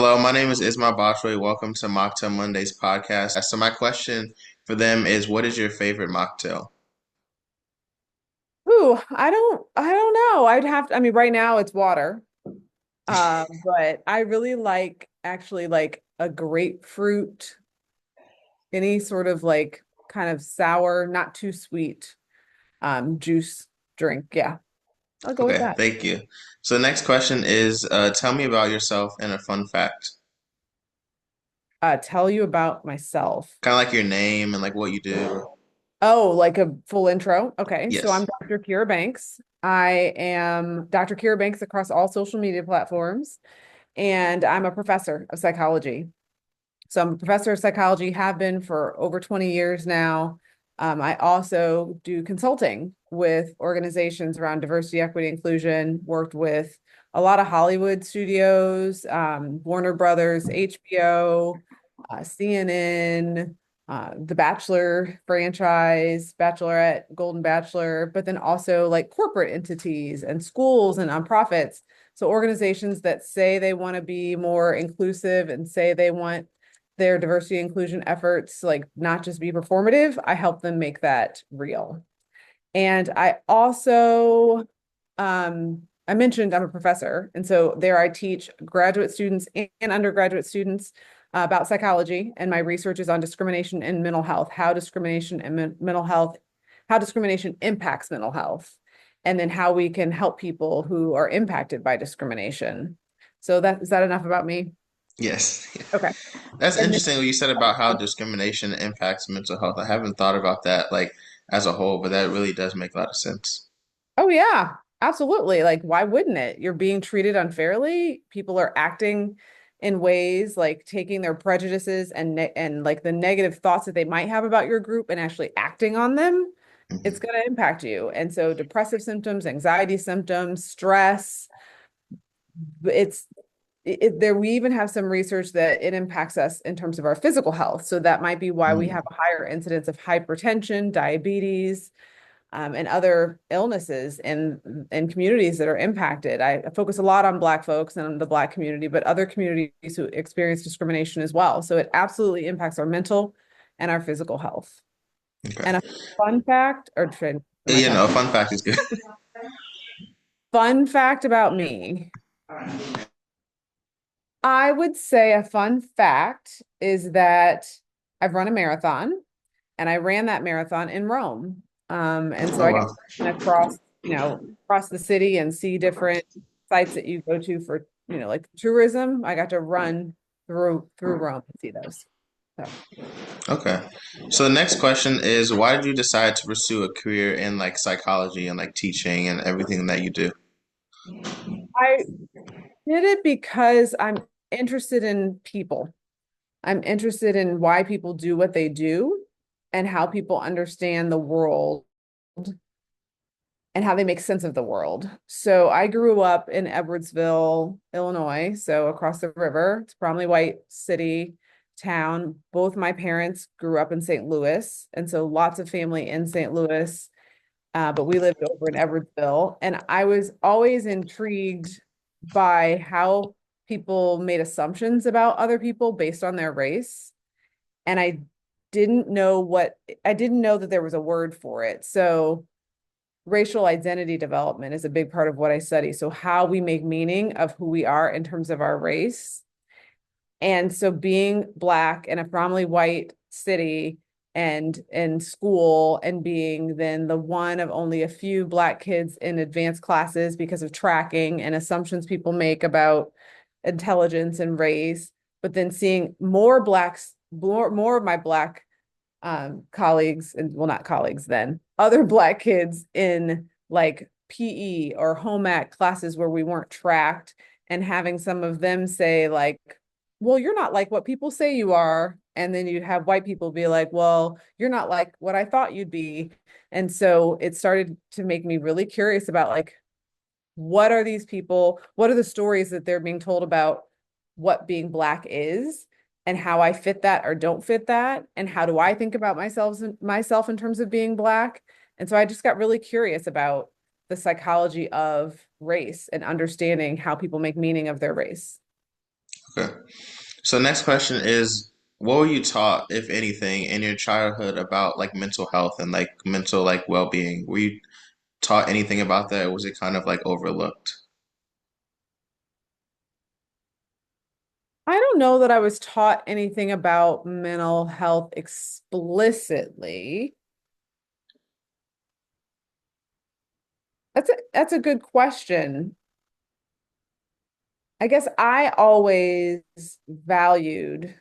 Hello, my name is Ismail Bashwe. Welcome to Mocktail Mondays podcast. So my question for them is, what is your favorite mocktail? Ooh, I don't know. I mean, right now it's water. But I really like actually like a grapefruit, any sort of like kind of sour, not too sweet, juice drink. Yeah, I'll go with Okay, that. thank you. So the next question is, tell me about yourself and a fun fact. Tell you about myself. Kind of like your name and like what you do. Oh, like a full intro. Okay, so I'm Yes. Dr. Kira Banks. I am Dr. Kira Banks across all social media platforms, and I'm a professor of psychology. So I'm a professor of psychology, have been for over 20 years now. I also do consulting with organizations around diversity, equity, inclusion, worked with a lot of Hollywood studios, Warner Brothers, HBO, CNN, the Bachelor franchise, Bachelorette, Golden Bachelor, but then also like corporate entities and schools and nonprofits. So organizations that say they want to be more inclusive and say they want their diversity inclusion efforts like not just be performative, I help them make that real. And I also I mentioned I'm a professor, and so there I teach graduate students and undergraduate students about psychology, and my research is on discrimination and mental health, how discrimination and mental health, how discrimination impacts mental health, and then how we can help people who are impacted by discrimination. So that is that enough about me? Yes. Okay. That's And interesting what you said about how discrimination impacts mental health. I haven't thought about that like as a whole, but that really does make a lot of sense. Oh yeah, absolutely. Like, why wouldn't it? You're being treated unfairly. People are acting in ways like taking their prejudices and like the negative thoughts that they might have about your group and actually acting on them. It's Hmm. going to impact you. And so depressive symptoms, anxiety symptoms, stress, it's there we even have some research that it impacts us in terms of our physical health. So that might be why we have a higher incidence of hypertension, diabetes, and other illnesses in communities that are impacted. I focus a lot on Black folks and the Black community, but other communities who experience discrimination as well. So it absolutely impacts our mental and our physical health. Okay. And a fun fact, or am I talking? A fun fact is good. Fun fact about me. I would say a fun fact is that I've run a marathon and I ran that marathon in Rome. And so Oh I got wow. to run across the city and see different sites that you go to for, like tourism. I got to run through Rome and see those. So Okay. So the next question is, why did you decide to pursue a career in like psychology and like teaching and everything that you do? I did it because I'm interested in people. I'm interested in why people do what they do and how people understand the world and how they make sense of the world. So I grew up in Edwardsville, Illinois, so across the river. It's a predominantly white city, town. Both my parents grew up in St. Louis, and so lots of family in St. Louis. But we lived over in Edwardsville, and I was always intrigued by how people made assumptions about other people based on their race. And I didn't know that there was a word for it. So racial identity development is a big part of what I study. So, how we make meaning of who we are in terms of our race. And so, being Black in a predominantly white city and in school, and being then the one of only a few Black kids in advanced classes because of tracking and assumptions people make about intelligence and race, but then seeing more of my Black colleagues and well, not colleagues then, other Black kids in like PE or home ec classes where we weren't tracked and having some of them say like, well, you're not like what people say you are. And then you have white people be like, well, you're not like what I thought you'd be. And so it started to make me really curious about like, what are these people? What are the stories that they're being told about what being Black is and how I fit that or don't fit that? And how do I think about myself in terms of being Black? And so I just got really curious about the psychology of race and understanding how people make meaning of their race. Okay. So next question is, what were you taught, if anything, in your childhood about like mental health and like mental like well-being? Were you taught anything about that, or was it kind of like overlooked? I don't know that I was taught anything about mental health explicitly. That's a good question. I guess I always valued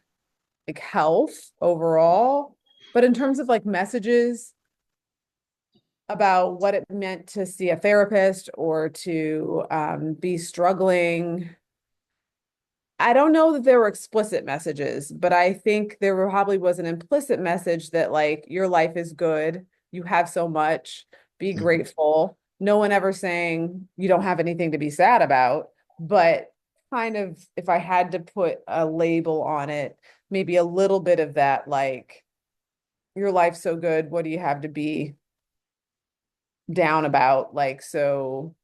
like health overall, but in terms of like messages about what it meant to see a therapist or to be struggling, I don't know that there were explicit messages, but I think there probably was an implicit message that like your life is good, you have so much, be Hmm. grateful. No one ever saying you don't have anything to be sad about, but kind of if I had to put a label on it, maybe a little bit of that like your life's so good, what do you have to be down about? Like so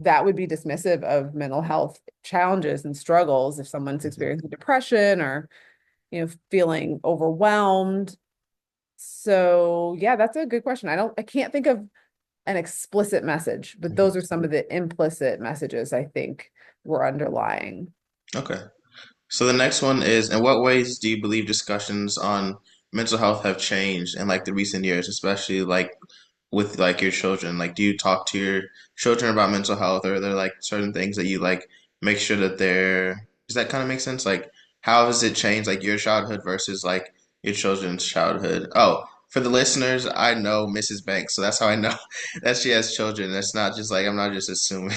that would be dismissive of mental health challenges and struggles if someone's experiencing depression or feeling overwhelmed. So yeah, that's a good question. I can't think of an explicit message, but those Hmm. are some of the implicit messages I think were underlying. Okay. So the next one is, in what ways do you believe discussions on mental health have changed in like the recent years, especially like with like your children? Like, do you talk to your children about mental health, or are there like certain things that you like make sure that they're, does that kind of make sense? Like, how has it changed like your childhood versus like your children's childhood? Oh, for the listeners, I know Mrs. Banks, so that's how I know that she has children. It's not just like I'm not just assuming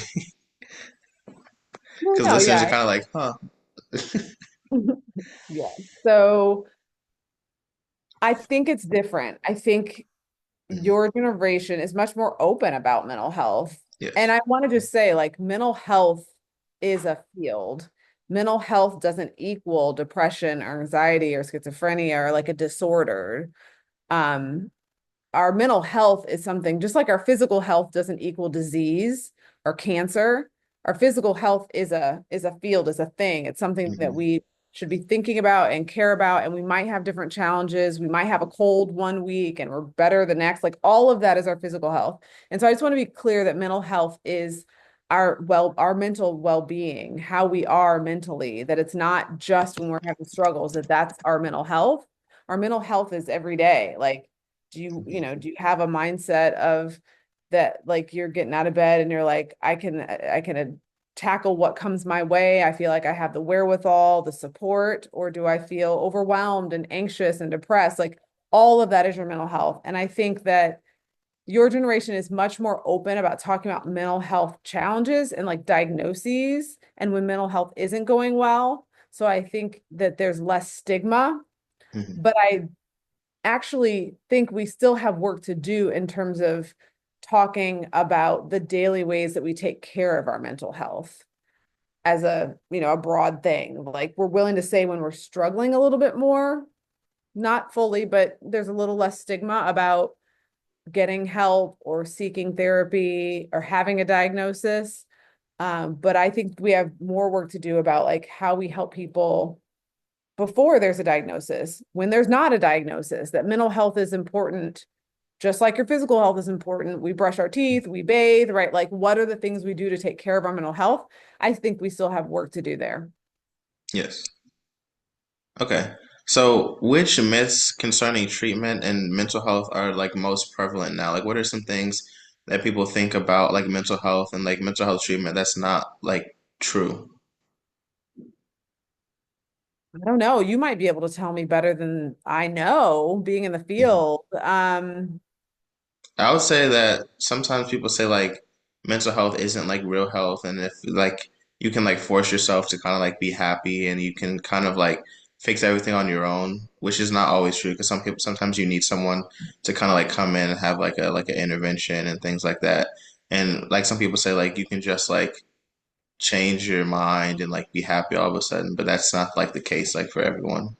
No, because no, listeners are yeah. kind of like, huh? Yeah. So I think it's different. I think Mhm. your generation is much more open about mental health. And Yes. I want to just say, like, mental health is a field. Mental health doesn't equal depression or anxiety or schizophrenia or like a disorder. Um, our mental health is something just like our physical health doesn't equal disease or cancer. Our physical health is a field, is a thing. It's something that Hmm. we should be thinking about and care about. And we might have different challenges. We might have a cold one week and we're better the next. Like all of that is our physical health. And so I just want to be clear that mental health is our mental well-being, how we are mentally, that it's not just when we're having struggles, that that's our mental health. Our mental health is every day. Like do you have a mindset of that like you're getting out of bed and you're like I can tackle what comes my way. I feel like I have the wherewithal, the support, or do I feel overwhelmed and anxious and depressed? Like all of that is your mental health. And I think that your generation is much more open about talking about mental health challenges and like diagnoses and when mental health isn't going well. So I think that there's less stigma, Hmm. but I actually think we still have work to do in terms of talking about the daily ways that we take care of our mental health as a broad thing. Like we're willing to say when we're struggling a little bit more, not fully, but there's a little less stigma about getting help or seeking therapy or having a diagnosis. But I think we have more work to do about like how we help people before there's a diagnosis, when there's not a diagnosis, that mental health is important, just like your physical health is important. We brush our teeth, we bathe, right? Like, what are the things we do to take care of our mental health? I think we still have work to do there. Yes. Okay. So, which myths concerning treatment and mental health are like most prevalent now? Like, what are some things that people think about like mental health and like mental health treatment that's not like true? I don't know. You might be able to tell me better than I know, being in the Mhm. field. I would say that sometimes people say like mental health isn't like real health, and if like you can like force yourself to kind of like be happy and you can kind of like fix everything on your own, which is not always true because some people sometimes you need someone to kind of like come in and have like an intervention and things like that. And like some people say like you can just like change your mind and like be happy all of a sudden, but that's not like the case like for everyone.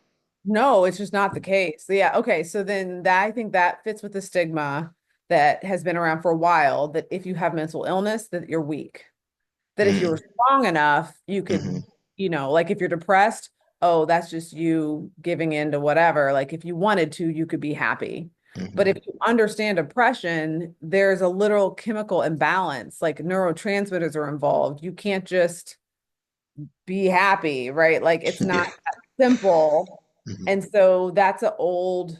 No, it's just not the case. Yeah, okay. So then that I think that fits with the stigma that has been around for a while that if you have mental illness, that you're weak. That if you were Mm-hmm. strong enough, you could, Mm-hmm. like if you're depressed, oh, that's just you giving in to whatever. Like if you wanted to, you could be happy. But if Hmm. you understand depression, there's a literal chemical imbalance, like neurotransmitters are involved. You can't just be happy, right? Like it's not Yeah. that simple. Hmm. And so that's a old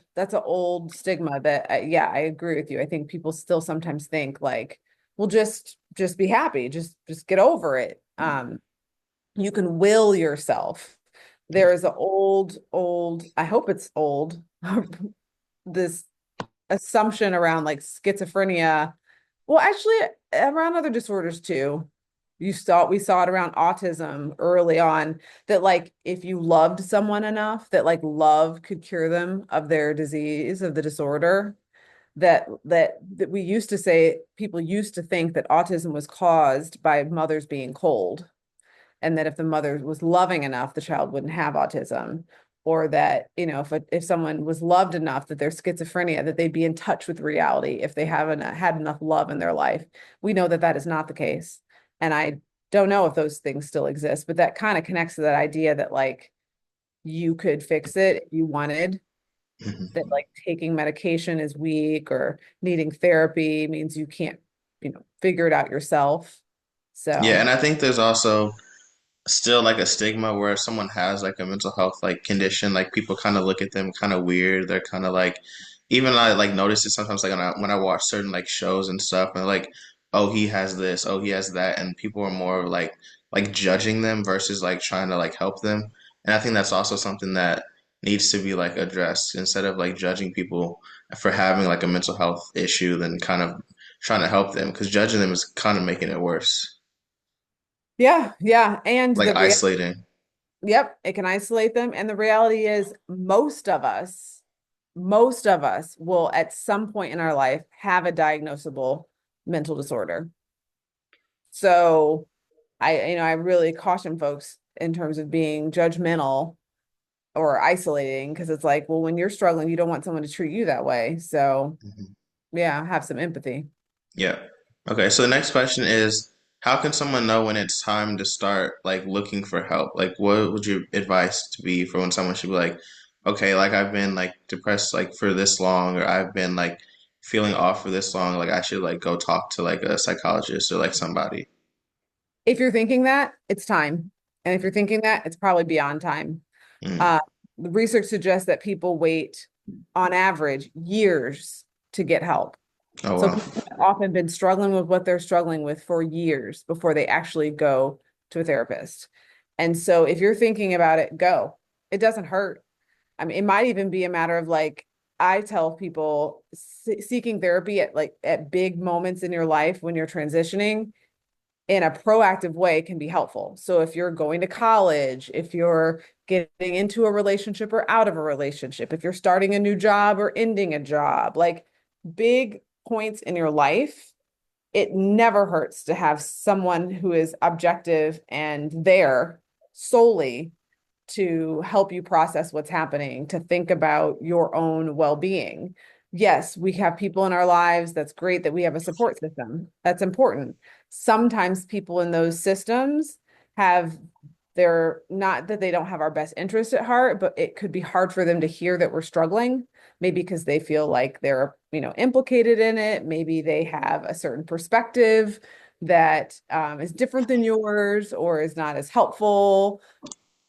stigma that yeah, I agree with you. I think people still sometimes think like, well, just be happy, just get over it. You can will yourself. There is an old, I hope it's old, this assumption around like schizophrenia. Well, actually, around other disorders too. We saw it around autism early on that like if you loved someone enough that like love could cure them of their disease, of the disorder, that we used to say people used to think that autism was caused by mothers being cold, and that if the mother was loving enough, the child wouldn't have autism, or that if someone was loved enough that they're schizophrenia, that they'd be in touch with reality if they haven't had enough love in their life. We know that that is not the case, and I don't know if those things still exist, but that kind of connects to that idea that like you could fix it if you wanted, that Hmm. like taking medication is weak or needing therapy means you can't figure it out yourself. Yeah, So and I think there's also still like a stigma where if someone has like a mental health like condition, like people kind of look at them kind of weird. They're kind of like, even I like notice it sometimes like when I watch certain like shows and stuff, and like, oh, he has this, oh, he has that, and people are more like judging them versus like trying to like help them. And I think that's also something that needs to be like addressed instead of like judging people for having like a mental health issue, then kind of trying to help them because judging them is kind of making it worse, yeah, yeah. And like the isolating. yep, it can isolate them. And the reality is, most of us will at some point in our life have a diagnosable mental disorder. So I really caution folks in terms of being judgmental or isolating, because it's like, well, when you're struggling, you don't want someone to treat you that way. So Mhm. yeah, have some empathy. Yeah. Okay, so the next question is, how can someone know when it's time to start like looking for help? Like what would your advice to be for when someone should be like, okay, like I've been like depressed like for this long, or I've been like feeling off for this long, like I should like go talk to like a psychologist or like somebody. If you're thinking that, it's time. And if you're thinking that, it's probably beyond time. Mm. Uh, the research suggests that people wait on average years to get help. Oh So wow. people have often been struggling with what they're struggling with for years before they actually go to a therapist. And so if you're thinking about it, go. It doesn't hurt. I mean, it might even be a matter of like, I tell people seeking therapy at big moments in your life when you're transitioning in a proactive way can be helpful. So if you're going to college, if you're getting into a relationship or out of a relationship, if you're starting a new job or ending a job, like big points in your life, it never hurts to have someone who is objective and there solely to help you process what's happening, to think about your own well-being. Yes, we have people in our lives. That's great that we have a support system. That's important. Sometimes people in those systems have they're not that they don't have our best interest at heart, but it could be hard for them to hear that we're struggling, maybe because they feel like they're, implicated in it. Maybe they have a certain perspective that is different than yours or is not as helpful.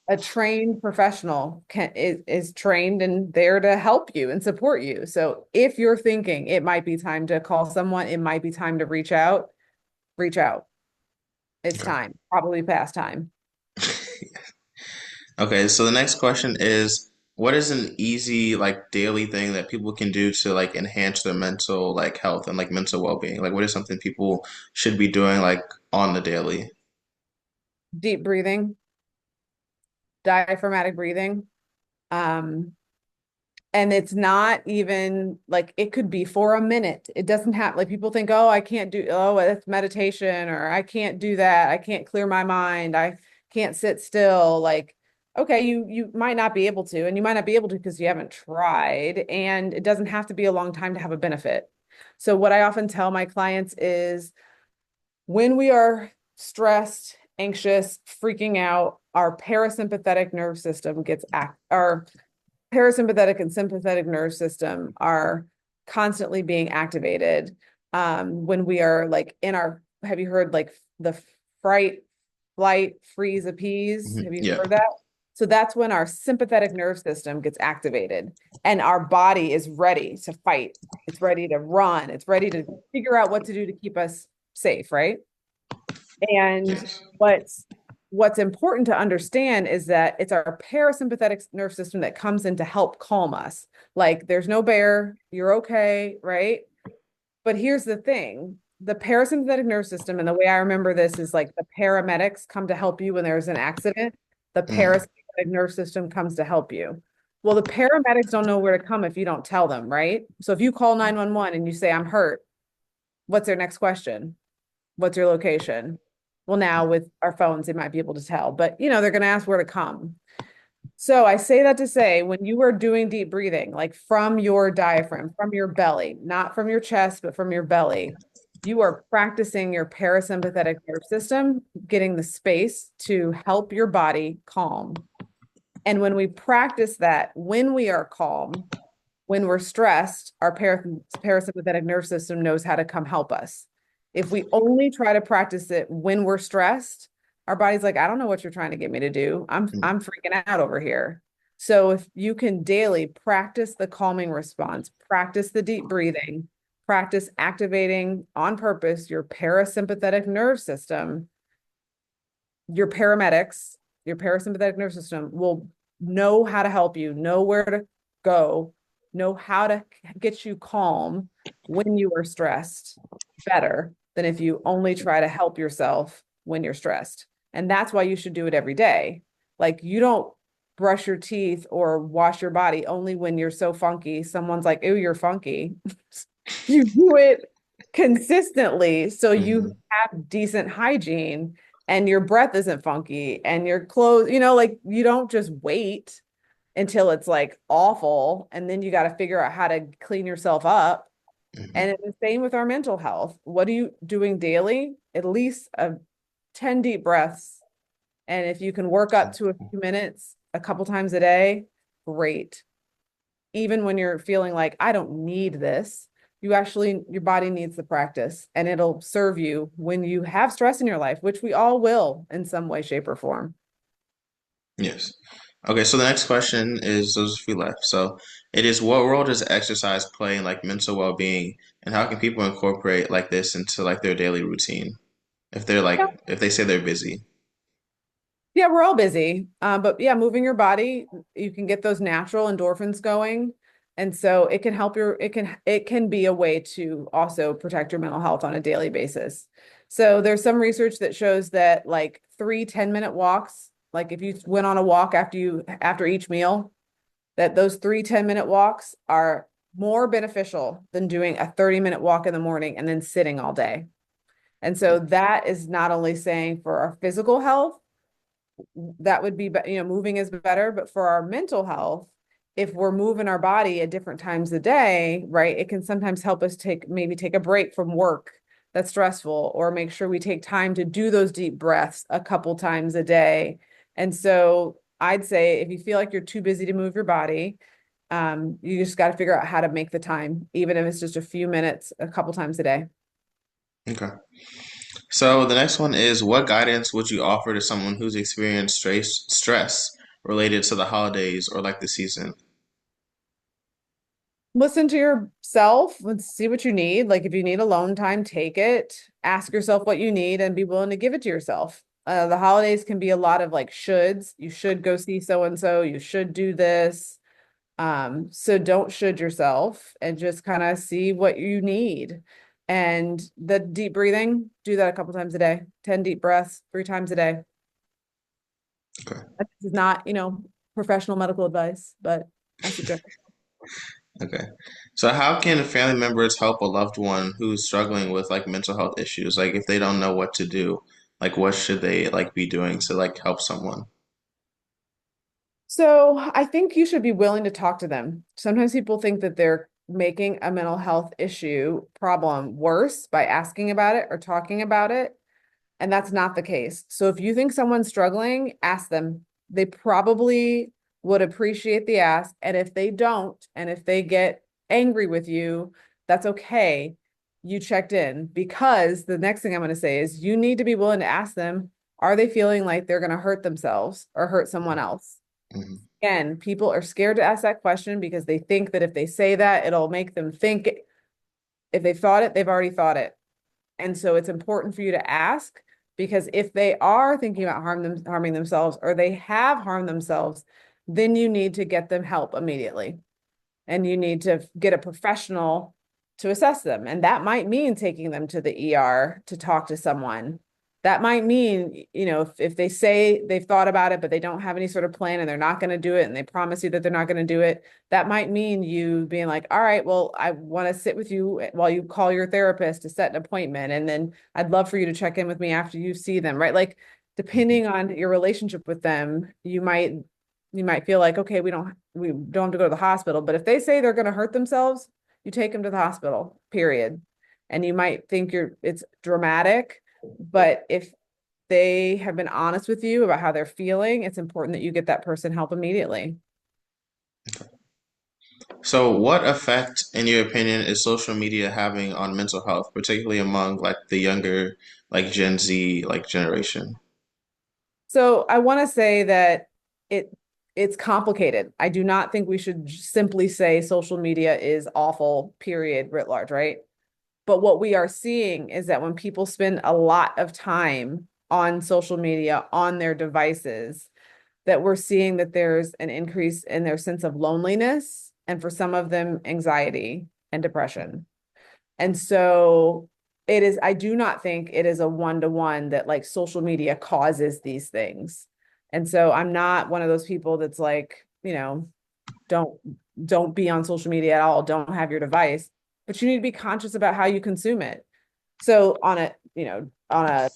A trained professional is trained and there to help you and support you. So if you're thinking it might be time to call someone, it might be time to reach out, reach out. It's Okay. time, probably past time. Okay, so the next question is, what is an easy like daily thing that people can do to like enhance their mental like health and like mental well-being? Like what is something people should be doing like on the daily? Deep breathing, diaphragmatic breathing. Um, and it's not even like it could be for a minute. It doesn't have like people think, oh, I can't do, oh, that's meditation, or I can't do that. I can't clear my mind. I can't sit still. Like, okay, you might not be able to, and you might not be able to because you haven't tried, and it doesn't have to be a long time to have a benefit. So what I often tell my clients is when we are stressed, anxious, freaking out, our parasympathetic nerve system our parasympathetic and sympathetic nerve system are constantly being activated when we are like in our, have you heard like the fright, flight, freeze, appease? Hmm. Have you Yeah. heard that? So that's when our sympathetic nerve system gets activated and our body is ready to fight. It's ready to run. It's ready to figure out what to do to keep us safe, right? And Yes. what's important to understand is that it's our parasympathetic nerve system that comes in to help calm us. Like there's no bear, you're okay, right? But here's the thing. The parasympathetic nerve system, and the way I remember this is like the paramedics come to help you when there's an accident. The Hmm. parasympathetic nerve system comes to help you. Well, the paramedics don't know where to come if you don't tell them, right? So if you call 911 and you say, I'm hurt, what's their next question? What's your location? Well, now with our phones, they might be able to tell, but they're going to ask where to come. So I say that to say, when you are doing deep breathing, like from your diaphragm, from your belly, not from your chest, but from your belly, you are practicing your parasympathetic nerve system, getting the space to help your body calm. And when we practice that, when we are calm, when we're stressed, our parasympathetic nerve system knows how to come help us. If we only try to practice it when we're stressed, our body's like, I don't know what you're trying to get me to do. I'm freaking out over here. So if you can daily practice the calming response, practice the deep breathing, practice activating on purpose your parasympathetic nerve system, your paramedics, your parasympathetic nervous system will know how to help you, know where to go, know how to get you calm when you are stressed better than if you only try to help yourself when you're stressed. And that's why you should do it every day. Like you don't brush your teeth or wash your body only when you're so funky. Someone's like, "Ooh, you're funky." You do it consistently so you Hmm. have decent hygiene and your breath isn't funky and your clothes, like you don't just wait until it's like awful and then you got to figure out how to clean yourself up. Hmm. And it's the same with our mental health. What are you doing daily? At least 10 deep breaths. And if you can work up to a few minutes a couple times a day, great. Even when you're feeling like, I don't need this, your body needs the practice and it'll serve you when you have stress in your life, which we all will in some way, shape, or form. Yes. Okay, so the next question is there's a few left. So it is, what role does exercise play in like mental well-being, and how can people incorporate like this into like their daily routine if they're Yeah. like if they say they're busy? Yeah, we're all busy. But yeah, moving your body, you can get those natural endorphins going. And so it can help it can be a way to also protect your mental health on a daily basis. So there's some research that shows that like 3 10-minute walks, like if you went on a walk after each meal, that those 3 10-minute walks are more beneficial than doing a 30-minute walk in the morning and then sitting all day. And so that is not only saying for our physical health, that would be, moving is better, but for our mental health, if we're moving our body at different times a day, right, it can sometimes help us maybe take a break from work that's stressful, or make sure we take time to do those deep breaths a couple times a day. And so I'd say if you feel like you're too busy to move your body, you just got to figure out how to make the time, even if it's just a few minutes, a couple times a day. Okay. So the next one is, what guidance would you offer to someone who's experienced stress related to the holidays or like the season? Listen to yourself and see what you need. Like if you need alone time, take it. Ask yourself what you need and be willing to give it to yourself. The holidays can be a lot of like shoulds. You should go see so and so. You should do this. So don't should yourself and just kind of see what you need. And the deep breathing, do that a couple times a day. 10 deep breaths, 3 times a day. Okay. This is not, professional medical advice, but I suggest. Okay. So how can family members help a loved one who's struggling with like mental health issues? Like if they don't know what to do, like what should they like be doing to like help someone? So I think you should be willing to talk to them. Sometimes people think that they're making a mental health issue problem worse by asking about it or talking about it. And that's not the case. So if you think someone's struggling, ask them. They probably would appreciate the ask. And if they don't, and if they get angry with you, that's okay. You checked in, because the next thing I'm going to say is you need to be willing to ask them, are they feeling like they're going to hurt themselves or hurt someone else? Mhm. Again, people are scared to ask that question because they think that if they say that, it'll make them think, if they've thought it, they've already thought it. And so it's important for you to ask, because if they are thinking about harming themselves, or they have harmed themselves, then you need to get them help immediately. And you need to get a professional to assess them. And that might mean taking them to the ER to talk to someone. That might mean, if they say they've thought about it, but they don't have any sort of plan and they're not going to do it, and they promise you that they're not going to do it, that might mean you being like, all right, well, I want to sit with you while you call your therapist to set an appointment. And then I'd love for you to check in with me after you see them, right? Like, Mhm. depending on your relationship with them, you might feel like, okay, we don't have to go to the hospital. But if they say they're going to hurt themselves, you take them to the hospital, period. And you might think it's dramatic, but if they have been honest with you about how they're feeling, it's important that you get that person help immediately. So, what effect, in your opinion, is social media having on mental health, particularly among like the younger, like Gen Z, like generation? So I want to say that it it's complicated. I do not think we should simply say social media is awful, period, writ large, right? But what we are seeing is that when people spend a lot of time on social media, on their devices, that we're seeing that there's an increase in their sense of loneliness, and for some of them, anxiety and depression. And so I do not think it is a one-to-one that like social media causes these things. And so I'm not one of those people that's like, don't don't be on social media at all, don't have your device, but you need to be conscious about how you consume it. So on a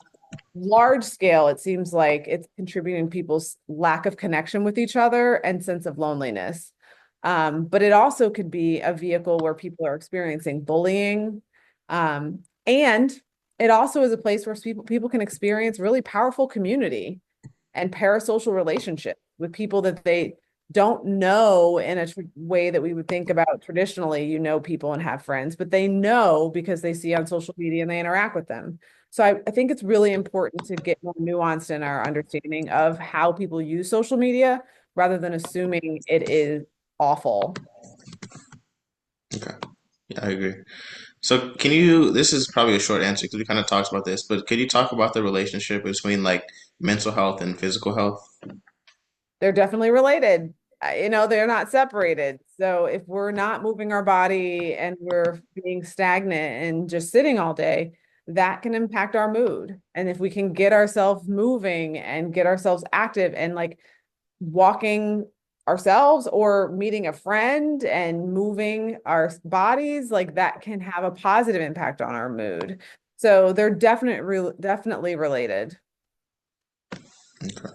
large scale, it seems like it's contributing to people's lack of connection with each other and sense of loneliness. But it also could be a vehicle where people are experiencing bullying. And it also is a place where people can experience really powerful community and parasocial relationships with people that they don't know in a way that we would think about traditionally. People and have friends, but they know because they see on social media and they interact with them. So I think it's really important to get more nuanced in our understanding of how people use social media rather than assuming it is awful. Okay, yeah, I agree. So, this is probably a short answer because we kind of talked about this, but could you talk about the relationship between like mental health and physical health? They're definitely related. They're not separated. So if we're not moving our body and we're being stagnant and just sitting all day, that can impact our mood. And if we can get ourselves moving and get ourselves active and like walking ourselves or meeting a friend and moving our bodies, like that can have a positive impact on our mood. So they're definitely related. Okay.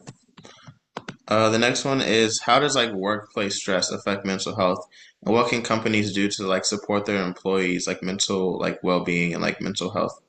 The next one is how does like workplace stress affect mental health, and what can companies do to like support their employees like mental like well-being and like mental health?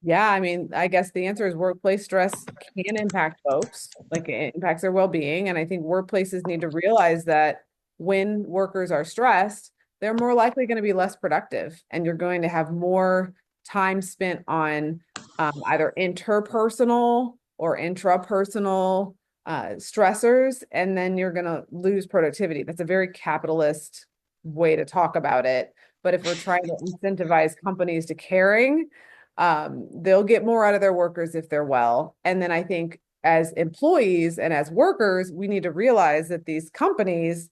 Yeah, I mean, I guess the answer is workplace stress can impact folks, like it impacts their well-being. And I think workplaces need to realize that when workers are stressed, they're more likely going to be less productive, and you're going to have more time spent on either interpersonal or intrapersonal stressors, and then you're going to lose productivity. That's a very capitalist way to talk about it. But if we're trying to incentivize companies to caring, they'll get more out of their workers if they're well. And then I think as employees and as workers, we need to realize that these companies,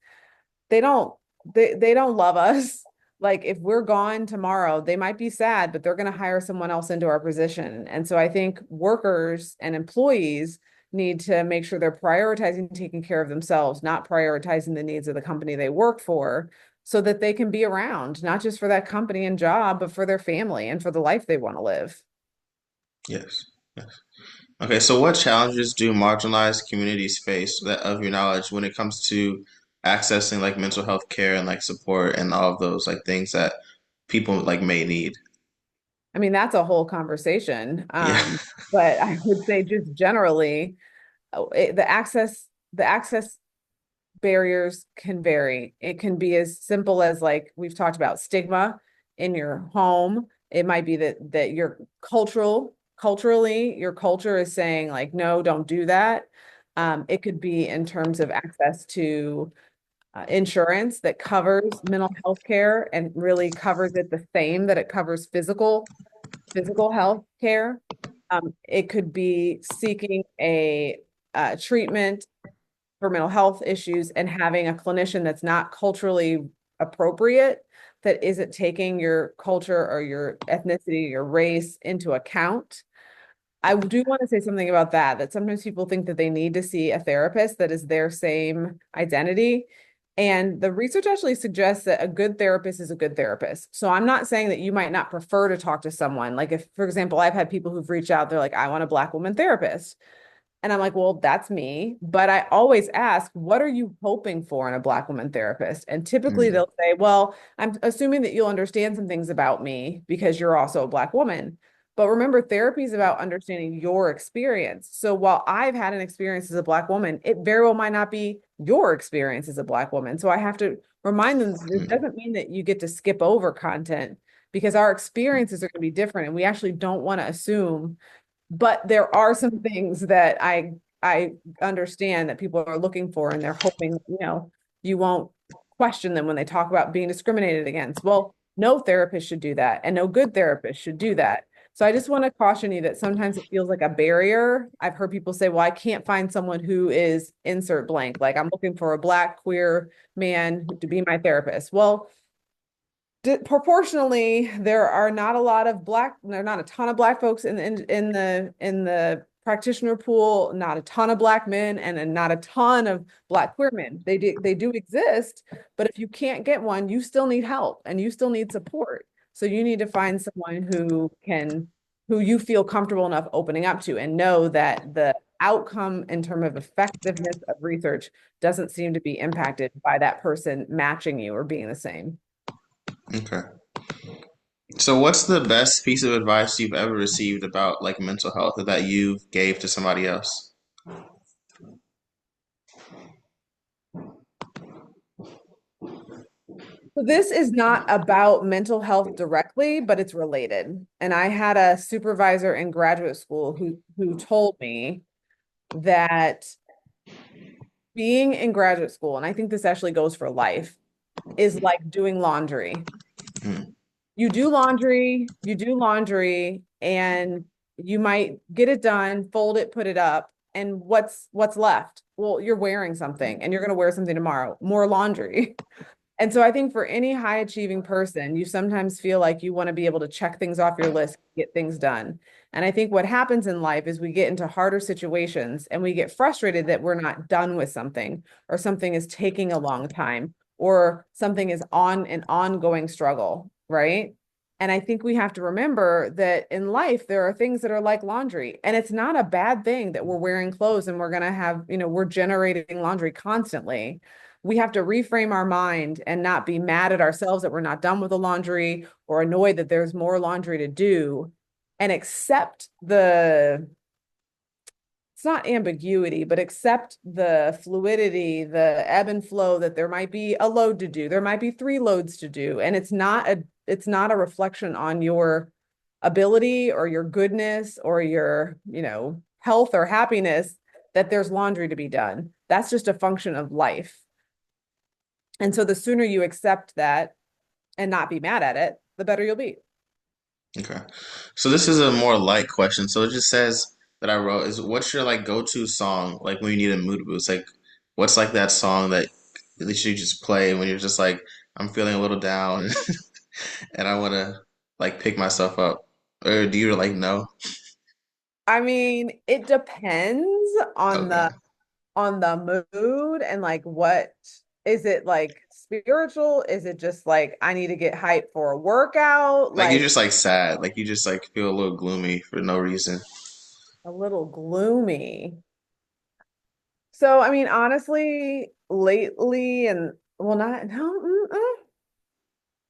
they don't they don't love us. Like if we're gone tomorrow, they might be sad, but they're going to hire someone else into our position. And so I think workers and employees need to make sure they're prioritizing taking care of themselves, not prioritizing the needs of the company they work for, so that they can be around, not just for that company and job, but for their family and for the life they want to live. Yes. Yes. Okay, so what challenges do marginalized communities face that of your knowledge when it comes to accessing like mental health care and like support and all of those like things that people like may need? I mean, that's a whole conversation. Yeah. But I would say just generally, the access barriers can vary. It can be as simple as like we've talked about stigma in your home. It might be that your culturally, your culture is saying like, no, don't do that. It could be in terms of access to insurance that covers mental health care and really covers it the same that it covers physical health care. It could be seeking a treatment for mental health issues and having a clinician that's not culturally appropriate, that isn't taking your culture or your ethnicity, your race into account. I do want to say something about that sometimes people think that they need to see a therapist that is their same identity. And the research actually suggests that a good therapist is a good therapist. So I'm not saying that you might not prefer to talk to someone. Like if, for example, I've had people who've reached out, they're like, I want a Black woman therapist. And I'm like, well, that's me. But I always ask, what are you hoping for in a Black woman therapist? And typically Mm, they'll say, well, I'm assuming that you'll understand some things about me because you're also a Black woman. But remember, therapy is about understanding your experience. So while I've had an experience as a Black woman, it very well might not be your experience as a Black woman. So I have to remind them this mm, doesn't mean that you get to skip over content because our experiences are going to be different. And we actually don't want to assume, but there are some things that I understand that people are looking for and they're hoping, you won't question them when they talk about being discriminated against. Well, no therapist should do that and no good therapist should do that. So I just want to caution you that sometimes it feels like a barrier. I've heard people say, well, I can't find someone who is insert blank. Like I'm looking for a Black queer man to be my therapist. Well, proportionally, there are not a lot of there are not a ton of Black folks in the practitioner pool, not a ton of Black men, and not a ton of Black queer men. They do exist, but if you can't get one, you still need help and you still need support. So you need to find someone who you feel comfortable enough opening up to and know that the outcome in terms of effectiveness of research doesn't seem to be impacted by that person matching you or being the same. okay. So what's the best piece of advice you've ever received about like mental health that you gave to somebody else? So this is not about mental health directly, but it's related. And I had a supervisor in graduate school who told me that being in graduate school, and I think this actually goes for life, is like doing laundry. Mm, You do laundry, and you might get it done, fold it, put it up, and what's left? Well, you're wearing something and you're going to wear something tomorrow, more laundry. And so I think for any high achieving person, you sometimes feel like you want to be able to check things off your list, get things done. And I think what happens in life is we get into harder situations and we get frustrated that we're not done with something or something is taking a long time or something is on an ongoing struggle, right? And I think we have to remember that in life, there are things that are like laundry. And it's not a bad thing that we're wearing clothes and we're going to have, we're generating laundry constantly. We have to reframe our mind and not be mad at ourselves that we're not done with the laundry or annoyed that there's more laundry to do and accept it's not ambiguity, but accept the fluidity, the ebb and flow that there might be a load to do. There might be 3 loads to do. And it's not a reflection on your ability or your goodness or your, health or happiness that there's laundry to be done. That's just a function of life. And so the sooner you accept that and not be mad at it, the better you'll be. okay. So this is a more light question. So it just says that I wrote is what's your like go-to song like when you need a mood boost? Like what's like that song that at least you just play when you're just like I'm feeling a little down and I want to like pick myself up? Or do you like no? I mean, it depends on Okay. the mood and like what is it like spiritual? Is it just like I need to get hyped for a workout? Like you're Like just like sad. Like you just like feel a little gloomy for no reason. a little gloomy. So, I mean, honestly, lately and well, not no,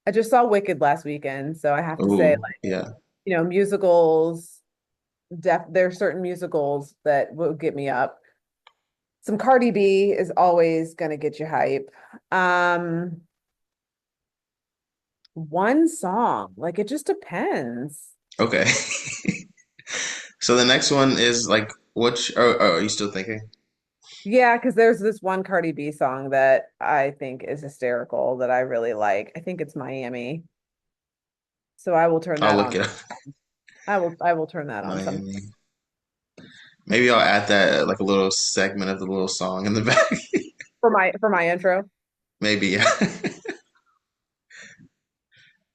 I just saw Wicked last weekend, so I have to say Ooh, yeah. Musicals, there's certain musicals that will get me up. Some Cardi B is always gonna get you hype. Um, one song, like it just depends. Okay. So the next one is like, are you still thinking? Yeah, because there's this one Cardi B song that I think is hysterical that I really like. I think it's Miami. So I will turn I'll that look on. it up. I will turn that on some Miami. Maybe I'll add that like a little segment of the little song in the back. for my intro. Maybe, yeah.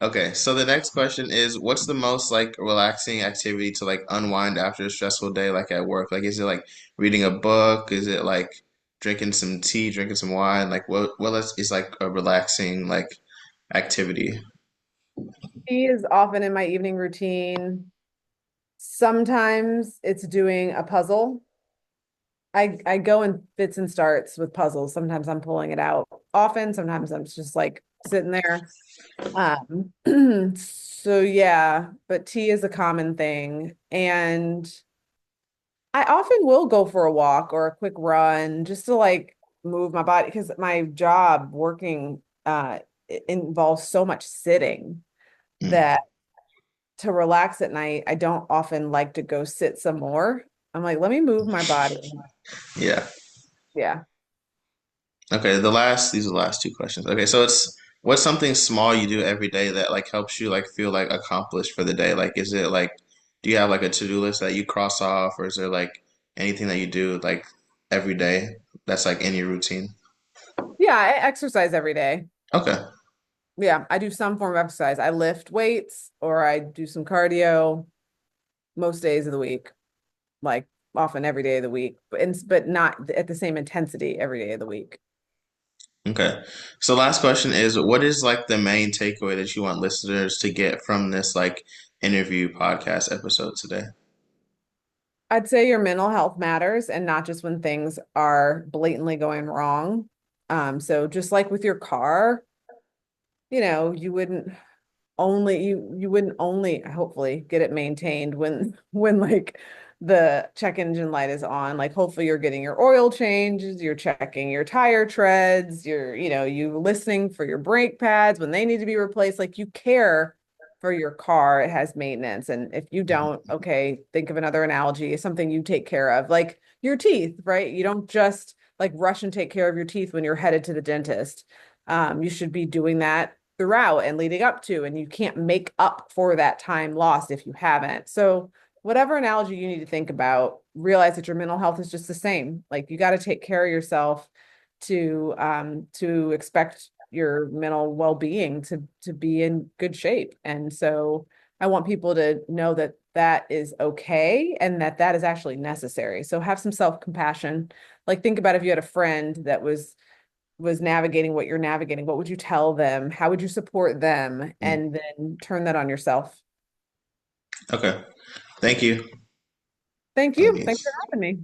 Okay, so the next question is, what's the most like relaxing activity to like unwind after a stressful day, like at work? Like, is it like reading a book? Is it like drinking some tea, drinking some wine? Like, is like a relaxing like activity? He is often in my evening routine. Sometimes it's doing a puzzle. I go in fits and starts with puzzles. Sometimes I'm pulling it out often, sometimes I'm just like sitting there. So yeah, but tea is a common thing. And I often will go for a walk or a quick run just to like move my body because my job working involves so much sitting Mm, that to relax at night, I don't often like to go sit some more. I'm like, let me move my body. yeah. Yeah. Okay, these are the last two questions. Okay, so it's what's something small you do every day that like helps you like feel like accomplished for the day? Like, is it like, do you have like a to-do list that you cross off, or is there like anything that you do like every day that's like in your routine? Yeah, I exercise every day. Okay. Yeah, I do some form of exercise. I lift weights or I do some cardio most days of the week, like often every day of the week, but not at the same intensity every day of the week. Okay. So last question is, what is like the main takeaway that you want listeners to get from this like interview podcast episode today? I'd say your mental health matters and not just when things are blatantly going wrong. So just like with your car, you wouldn't only hopefully get it maintained when like the check engine light is on. Like hopefully you're getting your oil changes, you're checking your tire treads, you listening for your brake pads when they need to be replaced. Like you care for your car, it has maintenance. And if you don't, okay, think of another analogy, something you take care of, like your teeth, right? You don't just like rush and take care of your teeth when you're headed to the dentist. You should be doing that throughout and leading up to, and you can't make up for that time lost if you haven't. So, whatever analogy you need to think about, realize that your mental health is just the same. Like you got to take care of yourself to expect your mental well-being to be in good shape. And so I want people to know that that is okay and that that is actually necessary. So have some self-compassion. Like think about if you had a friend that was navigating what you're navigating, what would you tell them? How would you support them? Mm, And then turn that on yourself. okay. Thank you. Thank Let you. me Thanks for having me.